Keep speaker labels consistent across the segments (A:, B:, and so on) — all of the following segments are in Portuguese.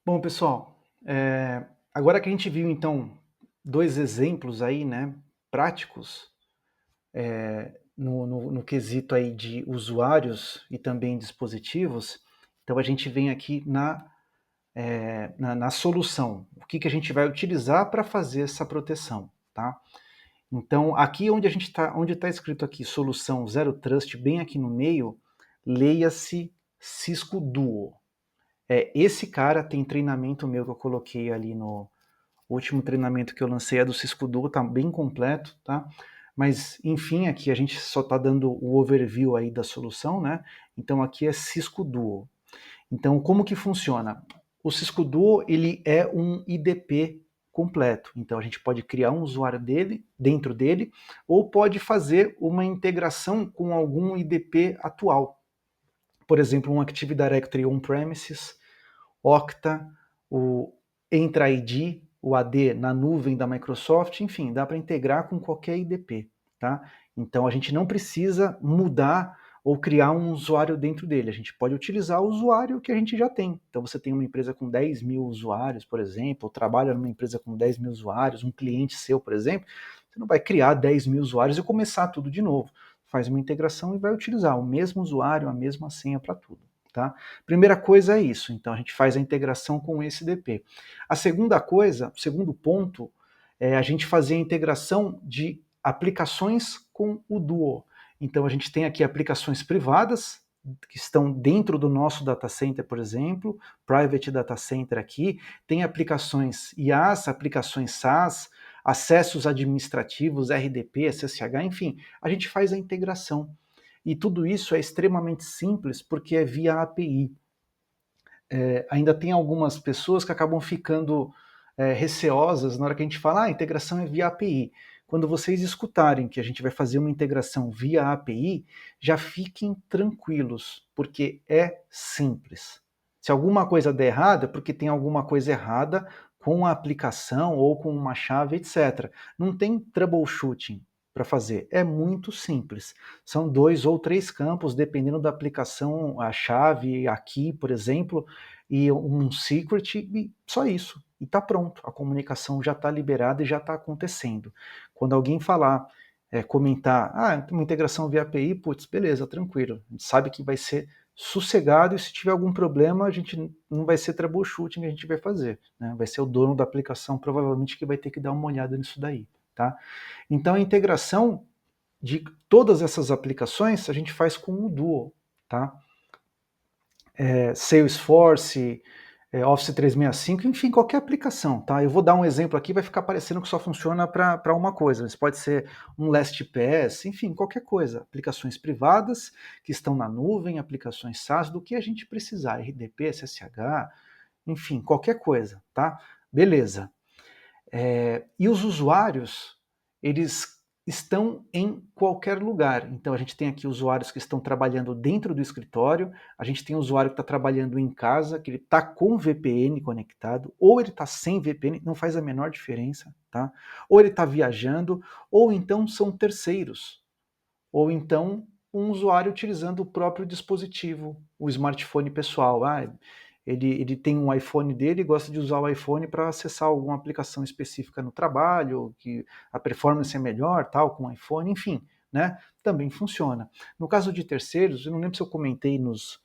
A: Bom, pessoal, agora que a gente viu então dois exemplos aí, né, práticos, no quesito aí de usuários e também dispositivos, então a gente vem aqui na solução. O que a gente vai utilizar para fazer essa proteção, tá? Então, aqui onde está escrito aqui solução Zero Trust, bem aqui no meio, leia-se Cisco Duo. Esse cara tem treinamento meu que eu coloquei ali no, o último treinamento que eu lancei é do Cisco Duo, tá bem completo, tá? Mas, enfim, aqui a gente só está dando o overview aí da solução, né? Então aqui é Cisco Duo. Então, como que funciona? O Cisco Duo, ele é um IDP completo. Então a gente pode criar um usuário dentro dele, ou pode fazer uma integração com algum IDP atual. Por exemplo, um Active Directory on-premises, Okta, o Entra ID, o AD na nuvem da Microsoft, enfim, dá para integrar com qualquer IDP, tá? Então a gente não precisa mudar ou criar um usuário dentro dele, a gente pode utilizar o usuário que a gente já tem. Então você tem uma empresa com 10 mil usuários, por exemplo, ou trabalha numa empresa com 10 mil usuários, um cliente seu, por exemplo, você não vai criar 10 mil usuários e começar tudo de novo. Faz uma integração e vai utilizar o mesmo usuário, a mesma senha para tudo. Tá? Primeira coisa é isso, então a gente faz a integração com o SDP. A segunda coisa, o segundo ponto, é a gente fazer a integração de aplicações com o Duo. Então a gente tem aqui aplicações privadas, que estão dentro do nosso data center, por exemplo, private data center aqui, tem aplicações IaaS, aplicações SaaS, acessos administrativos, RDP, SSH, enfim, a gente faz a integração. E tudo isso é extremamente simples porque é via API. Ainda tem algumas pessoas que acabam ficando receosas na hora que a gente fala, a integração é via API. Quando vocês escutarem que a gente vai fazer uma integração via API, já fiquem tranquilos, porque é simples. Se alguma coisa der errado, é porque tem alguma coisa errada com a aplicação ou com uma chave, etc. Não tem troubleshooting para fazer. É muito simples. São 2 ou 3 campos, dependendo da aplicação, a chave aqui, por exemplo, e um secret, e só isso. E está pronto. A comunicação já está liberada e já está acontecendo. Quando alguém falar, comentar, uma integração via API, putz, beleza, tranquilo. A gente sabe que vai ser sossegado e se tiver algum problema, a gente não vai ser troubleshooting que a gente vai fazer. Né? Vai ser o dono da aplicação, provavelmente, que vai ter que dar uma olhada nisso daí. Tá? Então a integração de todas essas aplicações a gente faz com o Duo, tá? Salesforce, Office 365, enfim, qualquer aplicação, tá? Eu vou dar um exemplo aqui, vai ficar parecendo que só funciona para uma coisa, mas pode ser um LastPass, enfim, qualquer coisa. Aplicações privadas que estão na nuvem, aplicações SaaS, do que a gente precisar, RDP, SSH, enfim, qualquer coisa, tá? Beleza. E os usuários, eles estão em qualquer lugar. Então a gente tem aqui usuários que estão trabalhando dentro do escritório, a gente tem usuário que está trabalhando em casa, que ele está com VPN conectado, ou ele está sem VPN, não faz a menor diferença, tá? Ou ele está viajando, ou então são terceiros, ou então um usuário utilizando o próprio dispositivo, o smartphone pessoal. Ele tem um iPhone dele e gosta de usar o iPhone para acessar alguma aplicação específica no trabalho, que a performance é melhor, tal, com o iPhone, enfim, né? Também funciona. No caso de terceiros, eu não lembro se eu comentei nas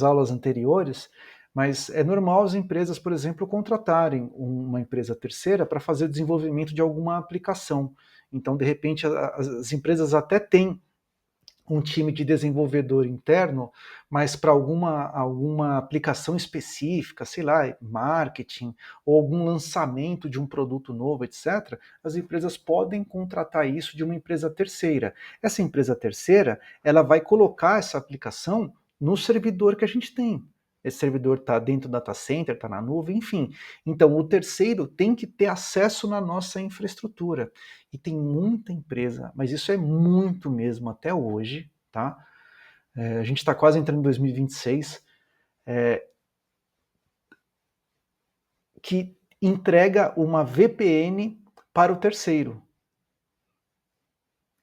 A: aulas anteriores, mas é normal as empresas, por exemplo, contratarem uma empresa terceira para fazer o desenvolvimento de alguma aplicação. Então, de repente, as empresas até têm um time de desenvolvedor interno, mas para alguma aplicação específica, sei lá, marketing, ou algum lançamento de um produto novo, etc., as empresas podem contratar isso de uma empresa terceira. Essa empresa terceira, ela vai colocar essa aplicação no servidor que a gente tem. Esse servidor está dentro do data center, está na nuvem, enfim. Então, o terceiro tem que ter acesso na nossa infraestrutura. E tem muita empresa, mas isso é muito mesmo até hoje, tá? A gente está quase entrando em 2026, que entrega uma VPN para o terceiro.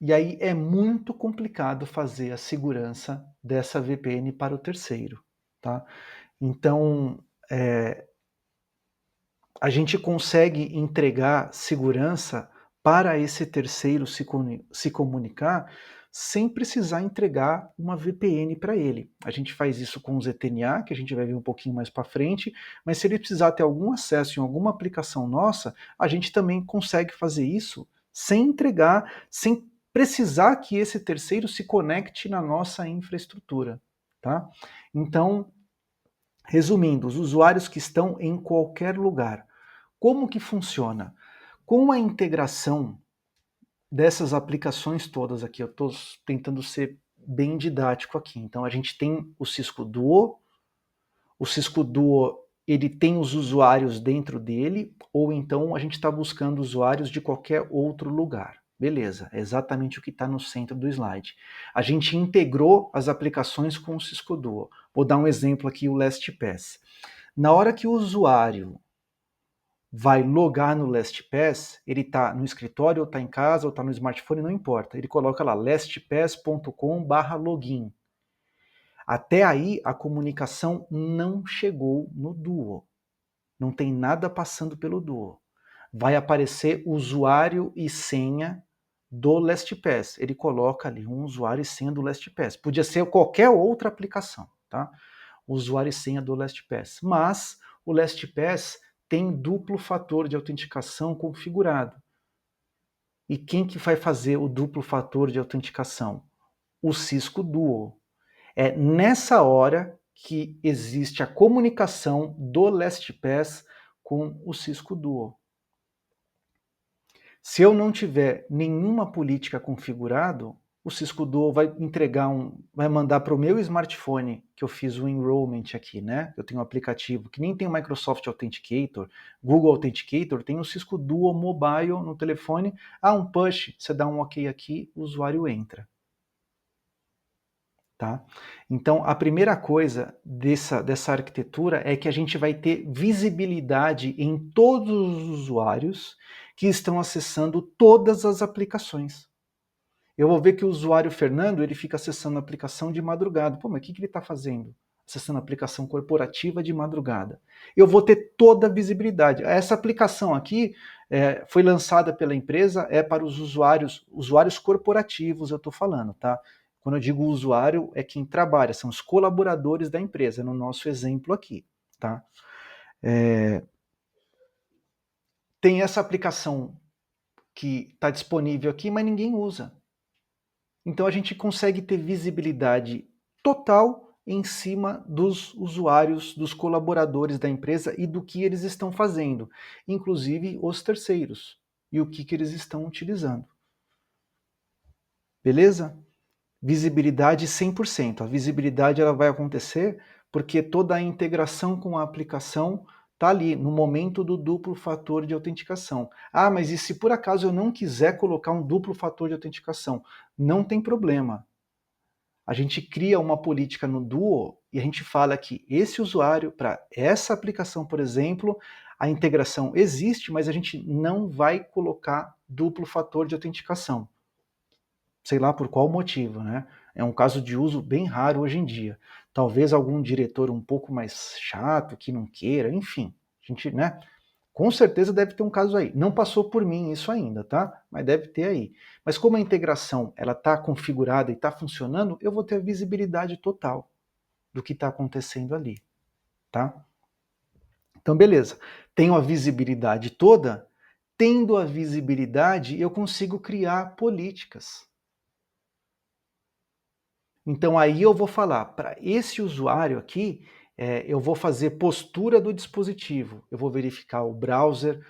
A: E aí é muito complicado fazer a segurança dessa VPN para o terceiro. tá? Então, a gente consegue entregar segurança para esse terceiro se comunicar sem precisar entregar uma VPN para ele. A gente faz isso com o ZTNA, que a gente vai ver um pouquinho mais para frente, mas se ele precisar ter algum acesso em alguma aplicação nossa, a gente também consegue fazer isso sem entregar, sem precisar que esse terceiro se conecte na nossa infraestrutura, tá? Então, resumindo, os usuários que estão em qualquer lugar. Como que funciona? Com a integração dessas aplicações todas aqui, eu estou tentando ser bem didático aqui. Então a gente tem o Cisco Duo ele tem os usuários dentro dele, ou então a gente está buscando usuários de qualquer outro lugar. Beleza, é exatamente o que está no centro do slide. A gente integrou as aplicações com o Cisco Duo. Vou dar um exemplo aqui, o LastPass. Na hora que o usuário vai logar no LastPass, ele está no escritório, ou está em casa, ou está no smartphone, não importa. Ele coloca lá lastpass.com/login. Até aí a comunicação não chegou no Duo. Não tem nada passando pelo Duo. Vai aparecer usuário e senha do LastPass. Ele coloca ali um usuário e senha do LastPass. Podia ser qualquer outra aplicação, tá? Usuário e senha do LastPass. Mas o LastPass tem duplo fator de autenticação configurado. E quem que vai fazer o duplo fator de autenticação? O Cisco Duo. É nessa hora que existe a comunicação do LastPass com o Cisco Duo. Se eu não tiver nenhuma política configurado, o Cisco Duo vai mandar para o meu smartphone, que eu fiz o enrollment aqui, né? Eu tenho um aplicativo que nem tem o Microsoft Authenticator, Google Authenticator, tem o Cisco Duo Mobile no telefone. Um push, você dá um OK aqui, o usuário entra. Tá? Então, a primeira coisa dessa arquitetura é que a gente vai ter visibilidade em todos os usuários que estão acessando todas as aplicações. Eu vou ver que o usuário Fernando ele fica acessando a aplicação de madrugada. Pô, mas o que ele está fazendo? Acessando a aplicação corporativa de madrugada. Eu vou ter toda a visibilidade. Essa aplicação aqui foi lançada pela empresa, é para os usuários corporativos, eu estou falando, tá? Quando eu digo usuário, é quem trabalha, são os colaboradores da empresa, no nosso exemplo aqui, tá? Tem essa aplicação que está disponível aqui, mas ninguém usa. Então a gente consegue ter visibilidade total em cima dos usuários, dos colaboradores da empresa e do que eles estão fazendo, inclusive os terceiros, e o que eles estão utilizando. Beleza? Visibilidade 100%. A visibilidade ela vai acontecer porque toda a integração com a aplicação está ali, no momento do duplo fator de autenticação. Mas e se por acaso eu não quiser colocar um duplo fator de autenticação? Não tem problema. A gente cria uma política no Duo e a gente fala que esse usuário, para essa aplicação, por exemplo, a integração existe, mas a gente não vai colocar duplo fator de autenticação. Sei lá por qual motivo, né? É um caso de uso bem raro hoje em dia. Talvez algum diretor um pouco mais chato, que não queira, enfim. A gente, né? Com certeza deve ter um caso aí. Não passou por mim isso ainda, tá? Mas deve ter aí. Mas como a integração ela está configurada e está funcionando, eu vou ter a visibilidade total do que está acontecendo ali, tá? Então, beleza. Tenho a visibilidade toda. Tendo a visibilidade, eu consigo criar políticas. Então aí eu vou falar, para esse usuário aqui, eu vou fazer postura do dispositivo, eu vou verificar o browser,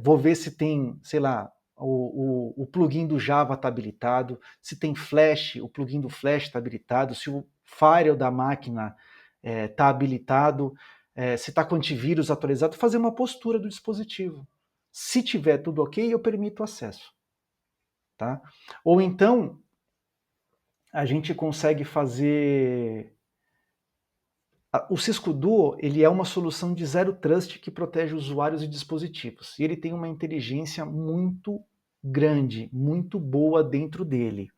A: vou ver se tem, sei lá, o plugin do Java está habilitado, se tem Flash, o plugin do Flash está habilitado, se o firewall da máquina está habilitado, se está com antivírus atualizado, fazer uma postura do dispositivo. Se tiver tudo ok, eu permito acesso. Tá? Ou então, a gente consegue fazer... O Cisco Duo ele é uma solução de zero trust que protege usuários e dispositivos. E ele tem uma inteligência muito grande, muito boa dentro dele.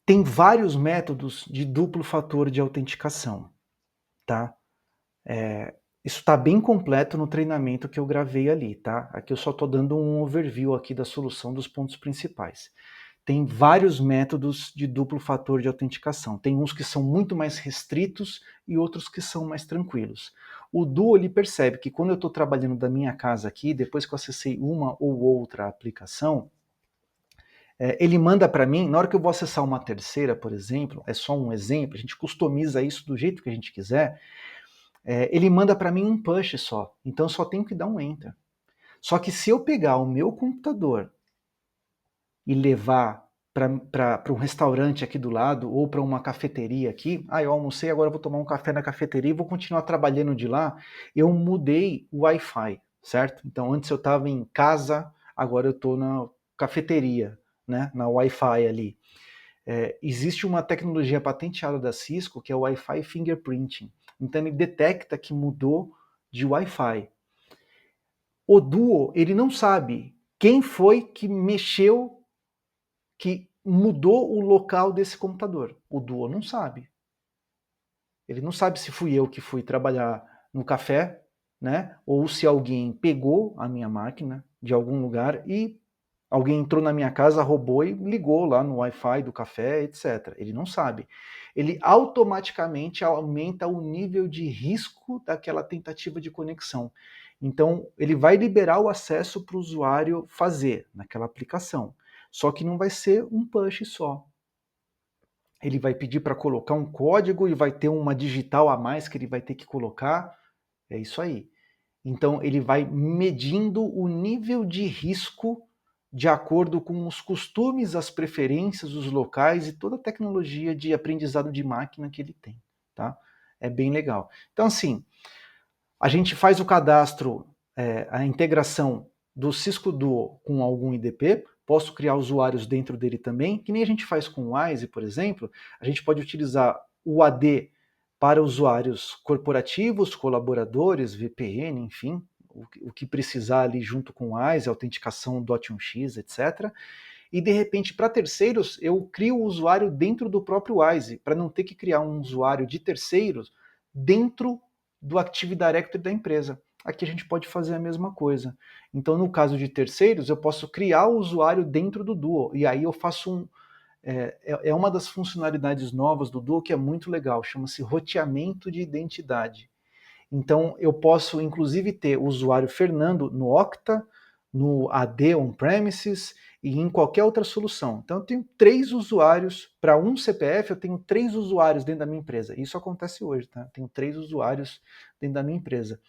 A: Tem vários métodos de duplo fator de autenticação, tá? Isso está bem completo no treinamento que eu gravei ali, tá? Aqui eu só estou dando um overview aqui da solução dos pontos principais. Tem vários métodos de duplo fator de autenticação. Tem uns que são muito mais restritos e outros que são mais tranquilos. O Duo ele percebe que quando eu estou trabalhando da minha casa aqui, depois que eu acessei uma ou outra aplicação, ele manda para mim, na hora que eu vou acessar uma terceira, por exemplo, é só um exemplo, a gente customiza isso do jeito que a gente quiser, ele manda para mim um push só, então eu só tenho que dar um enter. Só que se eu pegar o meu computador e levar para um restaurante aqui do lado ou para uma cafeteria aqui, eu almocei, agora eu vou tomar um café na cafeteria e vou continuar trabalhando de lá, eu mudei o Wi-Fi, certo? Então antes eu estava em casa, agora eu estou na cafeteria, né, na Wi-Fi ali. Existe uma tecnologia patenteada da Cisco que é o Wi-Fi Fingerprinting. Então ele detecta que mudou de Wi-Fi. O Duo, ele não sabe quem foi que mexeu, que mudou o local desse computador. O Duo não sabe. Ele não sabe se fui eu que fui trabalhar no café, né? Ou se alguém pegou a minha máquina de algum lugar e alguém entrou na minha casa, roubou e ligou lá no Wi-Fi do café, etc. Ele não sabe. Ele automaticamente aumenta o nível de risco daquela tentativa de conexão. Então, ele vai liberar o acesso para o usuário fazer naquela aplicação. Só que não vai ser um push só. Ele vai pedir para colocar um código e vai ter uma digital a mais que ele vai ter que colocar. É isso aí. Então, ele vai medindo o nível de risco de acordo com os costumes, as preferências, os locais e toda a tecnologia de aprendizado de máquina que ele tem, tá? É bem legal. Então, assim, a gente faz o cadastro, a integração do Cisco Duo com algum IDP, posso criar usuários dentro dele também, que nem a gente faz com o Wise, por exemplo, a gente pode utilizar o AD para usuários corporativos, colaboradores, VPN, enfim, o que precisar ali junto com o Wise, autenticação .1x, etc. E de repente, para terceiros, eu crio o usuário dentro do próprio Wise, para não ter que criar um usuário de terceiros dentro do Active Directory da empresa. Aqui a gente pode fazer a mesma coisa. Então, no caso de terceiros, eu posso criar o usuário dentro do Duo, e aí eu faço uma das funcionalidades novas do Duo que é muito legal, chama-se roteamento de identidade. Então, eu posso, inclusive, ter o usuário Fernando no Okta, no AD on-premises e em qualquer outra solução. Então, eu tenho 3 usuários, para um CPF, eu tenho 3 usuários dentro da minha empresa. Isso acontece hoje, tá? Eu tenho 3 usuários dentro da minha empresa.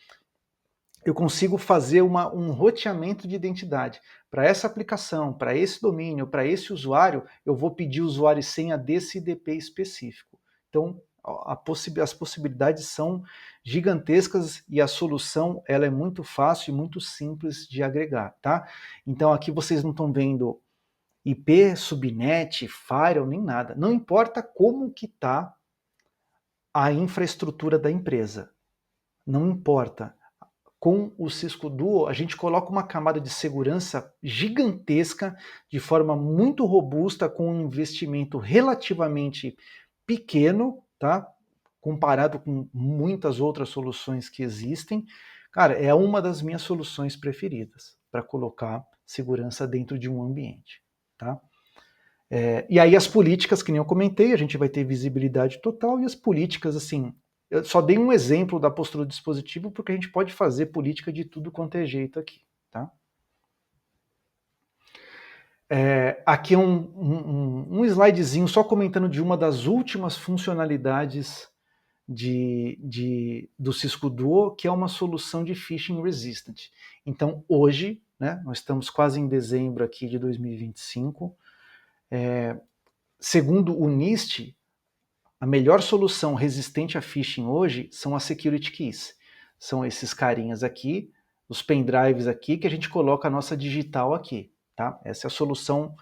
A: Eu consigo fazer um roteamento de identidade. Para essa aplicação, para esse domínio, para esse usuário, eu vou pedir usuário e senha desse IDP específico. Então, as possibilidades são gigantescas e a solução ela é muito fácil e muito simples de agregar, tá? Então aqui vocês não estão vendo IP, subnet, firewall, nem nada. Não importa como que está a infraestrutura da empresa. Não importa. Com o Cisco Duo, a gente coloca uma camada de segurança gigantesca, de forma muito robusta, com um investimento relativamente pequeno, tá? Comparado com muitas outras soluções que existem. Cara, é uma das minhas soluções preferidas para colocar segurança dentro de um ambiente, tá? E aí as políticas, que nem eu comentei, a gente vai ter visibilidade total, e as políticas, assim, eu só dei um exemplo da postura do dispositivo, porque a gente pode fazer política de tudo quanto é jeito aqui, tá? Aqui é um slidezinho só comentando de uma das últimas funcionalidades do Cisco Duo, que é uma solução de phishing resistant. Então, hoje, né, nós estamos quase em dezembro aqui de 2025, segundo o NIST, a melhor solução resistente a phishing hoje são as security keys. São esses carinhas aqui, os pendrives aqui, que a gente coloca a nossa digital aqui, tá? Essa é a solução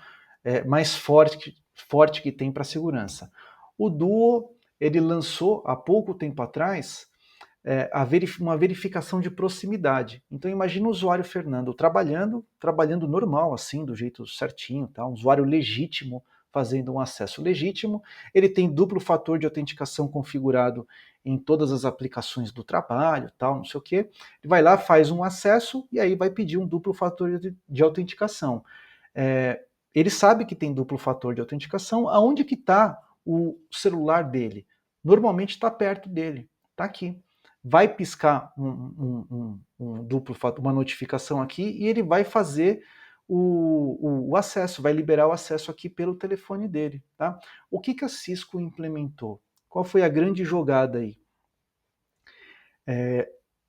A: mais forte que tem para segurança. O Duo, ele lançou há pouco tempo atrás uma verificação de proximidade. Então imagina o usuário Fernando trabalhando normal, assim, do jeito certinho, tá? Um usuário legítimo, fazendo um acesso legítimo, ele tem duplo fator de autenticação configurado em todas as aplicações do trabalho, tal, não sei o quê. Ele vai lá, faz um acesso e aí vai pedir um duplo fator de autenticação. Ele sabe que tem duplo fator de autenticação. Aonde que está o celular dele? Normalmente está perto dele, está aqui. Vai piscar um duplo fator, uma notificação aqui, e ele vai fazer o acesso, vai liberar o acesso aqui pelo telefone dele. Tá? O que a Cisco implementou? Qual foi a grande jogada aí?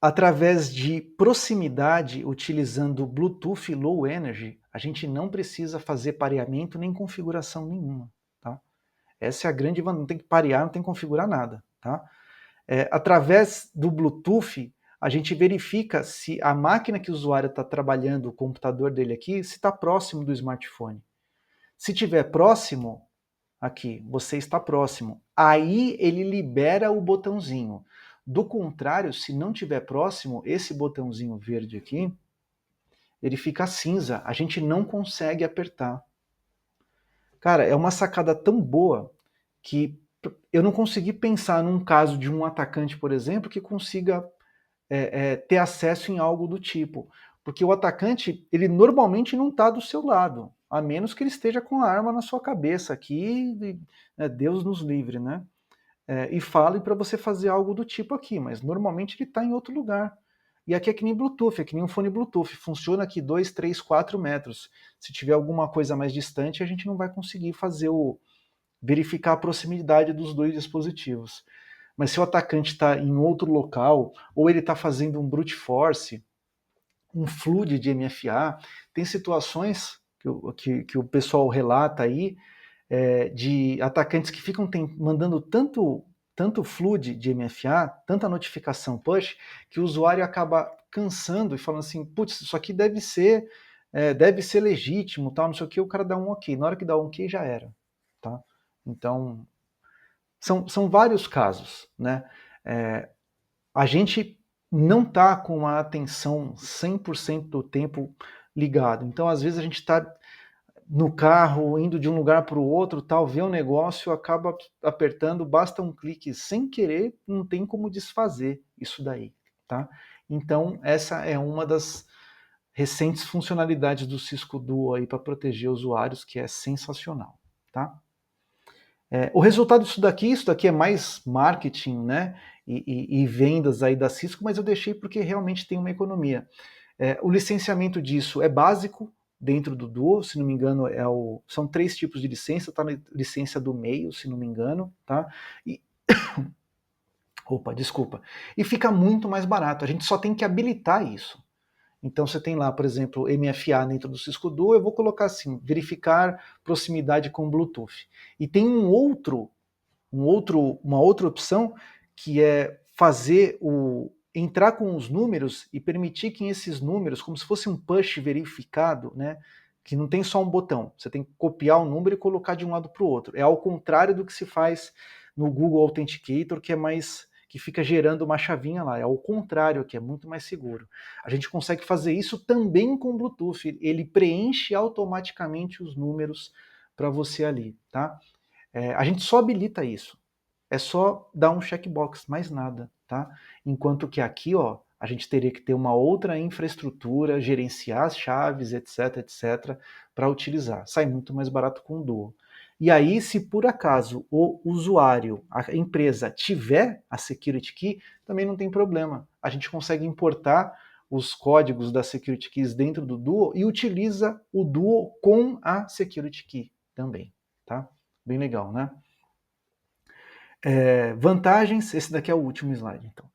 A: Através de proximidade, utilizando Bluetooth Low Energy, a gente não precisa fazer pareamento nem configuração nenhuma. Tá? Essa é a grande vantagem, não tem que parear, não tem que configurar nada. Tá? Através do Bluetooth, a gente verifica se a máquina que o usuário está trabalhando, o computador dele aqui, se está próximo do smartphone. Se estiver próximo, aqui, você está próximo. Aí ele libera o botãozinho. Do contrário, se não estiver próximo, esse botãozinho verde aqui, ele fica cinza. A gente não consegue apertar. Cara, é uma sacada tão boa que eu não consegui pensar num caso de um atacante, por exemplo, que consiga ter acesso em algo do tipo. Porque o atacante, ele normalmente não está do seu lado, a menos que ele esteja com a arma na sua cabeça aqui, Deus nos livre, né? E fale para você fazer algo do tipo aqui, mas normalmente ele está em outro lugar. E aqui é que nem Bluetooth, é que nem um fone Bluetooth, funciona aqui 2, 3, 4 metros. Se tiver alguma coisa mais distante, a gente não vai conseguir fazer verificar a proximidade dos dois dispositivos. Mas se o atacante está em outro local, ou ele está fazendo um brute force, um flood de MFA, tem situações que o pessoal relata aí, de atacantes que ficam mandando tanto flood de MFA, tanta notificação push, que o usuário acaba cansando e falando assim, putz, isso aqui deve ser legítimo, tal, não sei o que, o cara dá um ok. Na hora que dá um ok, já era. Tá? Então, são vários casos, né? A gente não está com a atenção 100% do tempo ligado. Então, às vezes, a gente está no carro, indo de um lugar para o outro, tal, vê um negócio, acaba apertando, basta um clique sem querer, não tem como desfazer isso daí. Tá? Então, essa é uma das recentes funcionalidades do Cisco Duo para proteger usuários, que é sensacional. Tá? O resultado disso daqui, isso daqui é mais marketing, né, e vendas aí da Cisco, mas eu deixei porque realmente tem uma economia. O licenciamento disso é básico dentro do Duo, se não me engano, são 3 tipos de licença, tá na licença do meio, se não me engano, tá? Opa, desculpa. E fica muito mais barato, a gente só tem que habilitar isso. Então você tem lá, por exemplo, MFA dentro do Cisco Duo, eu vou colocar assim, verificar proximidade com Bluetooth. E tem uma outra opção que é entrar com os números e permitir que esses números, como se fosse um push verificado, né, que não tem só um botão, você tem que copiar o número e colocar de um lado para o outro. É ao contrário do que se faz no Google Authenticator, que fica gerando uma chavinha lá. É ao contrário, que é muito mais seguro. A gente consegue fazer isso também com Bluetooth. Ele preenche automaticamente os números para você ali, tá? A gente só habilita isso. É só dar um checkbox, mais nada, tá? Enquanto que aqui, ó, a gente teria que ter uma outra infraestrutura, gerenciar as chaves, etc, etc, para utilizar. Sai muito mais barato com o Duo. E aí, se por acaso o usuário, a empresa, tiver a Security Key, também não tem problema. A gente consegue importar os códigos das Security Keys dentro do Duo e utiliza o Duo com a Security Key também, tá? Bem legal, né? Vantagens, esse daqui é o último slide, então.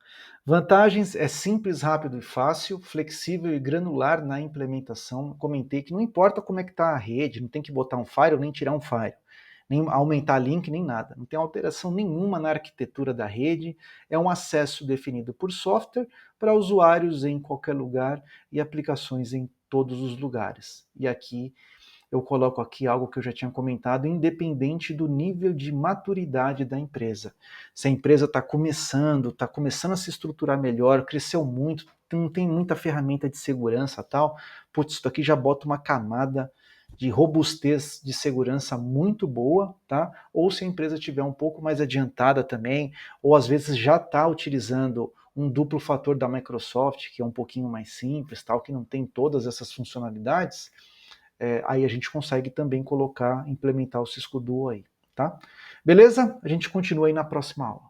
A: Vantagens é simples, rápido e fácil, flexível e granular na implementação. Comentei que não importa como é que está a rede, não tem que botar um firewall nem tirar um firewall, nem aumentar link, nem nada. Não tem alteração nenhuma na arquitetura da rede, é um acesso definido por software para usuários em qualquer lugar e aplicações em todos os lugares. E aqui eu coloco aqui algo que eu já tinha comentado, independente do nível de maturidade da empresa. Se a empresa está começando a se estruturar melhor, cresceu muito, não tem muita ferramenta de segurança tal, putz, isso aqui já bota uma camada de robustez de segurança muito boa, tá? Ou se a empresa estiver um pouco mais adiantada também, ou às vezes já está utilizando um duplo fator da Microsoft, que é um pouquinho mais simples, tal, que não tem todas essas funcionalidades, aí a gente consegue também implementar o Cisco Duo aí, tá? Beleza? A gente continua aí na próxima aula.